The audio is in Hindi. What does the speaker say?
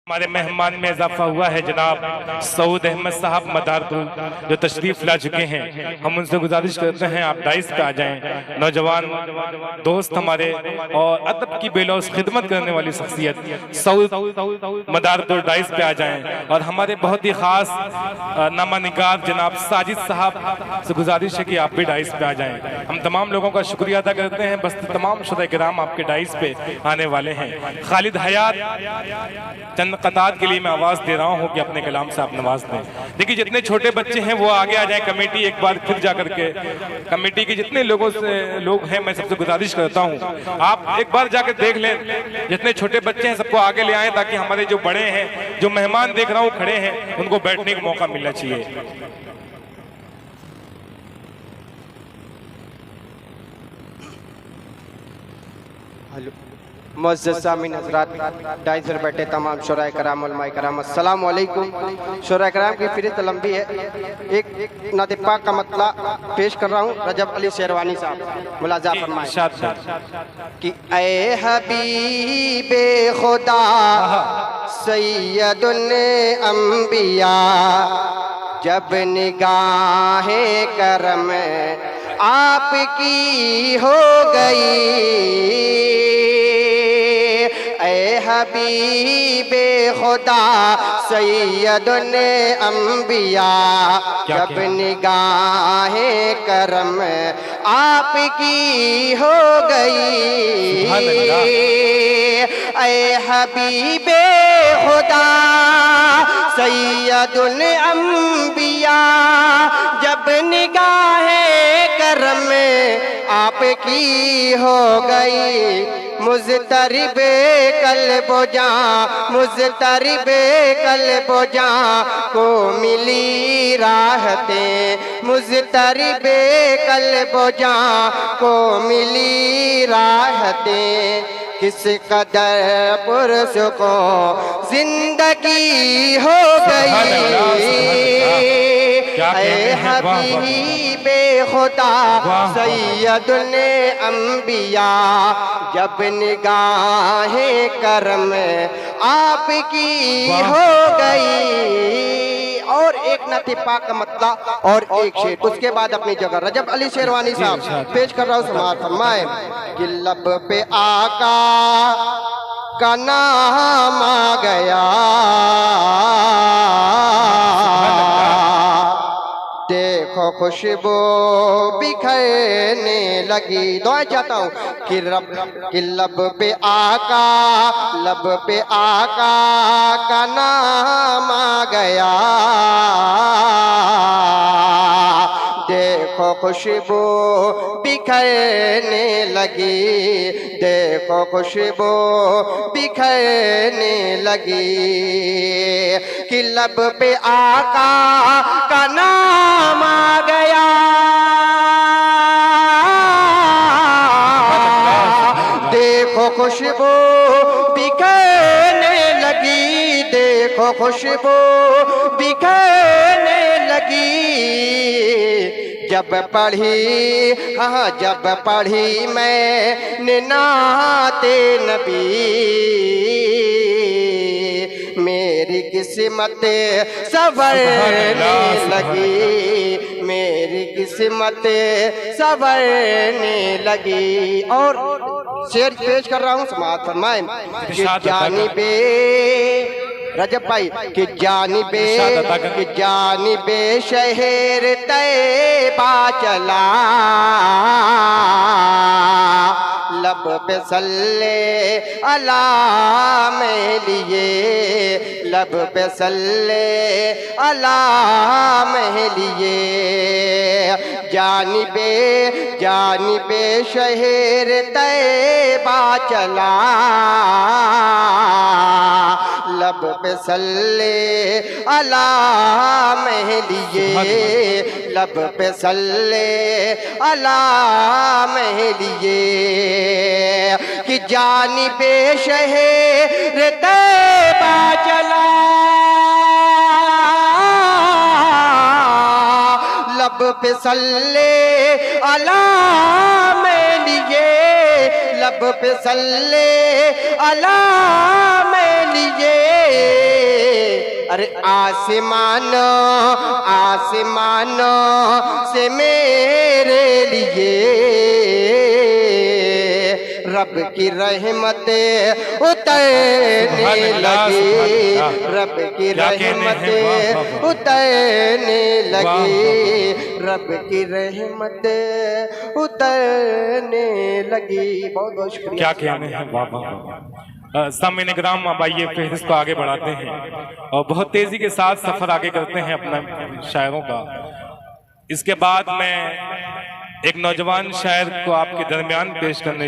हमारे मेहमान में इजाफा हुआ है जनाब सऊद अहमद साहब मदारपुर जो तशरीफ ला चुके हैं। हम उनसे गुजारिश करते हैं आप डाइस पे आ जाएं। नौजवान दोस्त हमारे और अदब की बेलौस खिदमत करने वाली शख्सियत सऊद मदारपुर डाइस पे आ जाएं। और हमारे बहुत ही खास नामा निगार जनाब साजिद साहब से गुजारिश है कि आप भी डाइस पे आ जाएं। हम तमाम लोगों का शुक्रिया अदा करते हैं। बस तमाम शुदा किराम आपके डाइस पे आने वाले हैं। खालिद हयात चंद कतार के लिए मैं आवाज दे रहा हूं कि अपने कलाम से आप नवाज दें। देखिए जितने छोटे बच्चे हैं वो आगे आ जाएं। कमेटी एक बार फिर जा करके कमेटी के जितने लोग हैं मैं सबसे गुजारिश करता हूं आप एक बार जाकर देख लें। जितने छोटे बच्चे हैं सबको आगे ले आए ताकि हमारे जो बड़े हैं जो मेहमान देख रहा हूं खड़े हैं उनको बैठने का मौका मिलना चाहिए। मुअज़्ज़ज़ सामीन हज़रात, डाइस पर बैठे तमाम शुराए कराम उलमाए कराम, अस्सलाम वालेकुम। शुराए कराम की फ़हरिस्त लंबी है। एक नात पाक का मतला पेश कर रहा हूँ। रजब अली शेरवानी साहब मुलाजा फरमाए कि ऐ हबीबे खुदा सैयदुल अंबिया, जब निगाहे करम आपकी हो गई, ऐ हबीबे खुदा सैयदुल अंबिया, जब निगाहे करम आपकी हो गई, ऐ हबीबे खुदा सैयदुल अंबिया, जब निगाहे करम आपकी हो गई, मुज़तरिबे क़ल्बो जां, मुज़तरिबे क़ल्बो जां को मिली राहतें, मुज़तरिबे क़ल्बो जां को मिली राहतें, किस कदर पुरसुकों जिंदगी हो गई, ऐ हबीबे खुदा सैयदुल अंबिया, जब निगाहे करम आपकी हो गई। और एक नती पाक का मतला और एक शेर, उसके बाद अपनी जगह रजब अली शेरवानी साहब पेश कर रहा हूँ। समाअत फरमाए कि लब पे आका का नाम आ गया, देखो खुशबू बिखरने लगी। दुआ चाहता हूँ कि लब पे आका, लब पे आका का नाम आ गया, देखो खुशबू बिखरने लगी, देखो खुशबू बिखरने लगी, कि लब पे आका का नाम आ गया, देखो खुशबू बिखरने लगी, देखो खुशबू बिखरने लगी, जब पढ़ी, हाँ जब पढ़ी मैंने नाते नबी, मेरी किस्मत संवरने लगी, मेरी किस्मत संवरने लगी। और शेर पेश कर रहा हूँ। समाअत फरमाए कि जानिबे रजब भाई कि जानिबे शहर तैबा चला, लब पे सल्ले अला में लिए, लब पे सल्ले अला में लिए, जानिबे शहर तैबा चला, लब पे सल्ले अला में लिए, लब पे सल्ले अला में लिए, कि जानिबे शहर तैबा चला, लब पे सल्ले अला में लिए, लब पे सल्ले अला में लिए अरे आसमान आसमान से मेरे लिए रब की रहमत उतरने लगी, रब की रहमत उतरने लगी, रब की रहमत उतरने लगी। बहुत बहुत शुक्रिया। क्या कहने हैं, वाह वाह वाह। सामने ग्राम, अब आइए फिर इसको आगे बढ़ाते हैं और बहुत तेजी के साथ सफर आगे करते हैं अपना शायरों का। इसके बाद मैं एक नौजवान शायर को आपके दरमियान पेश करने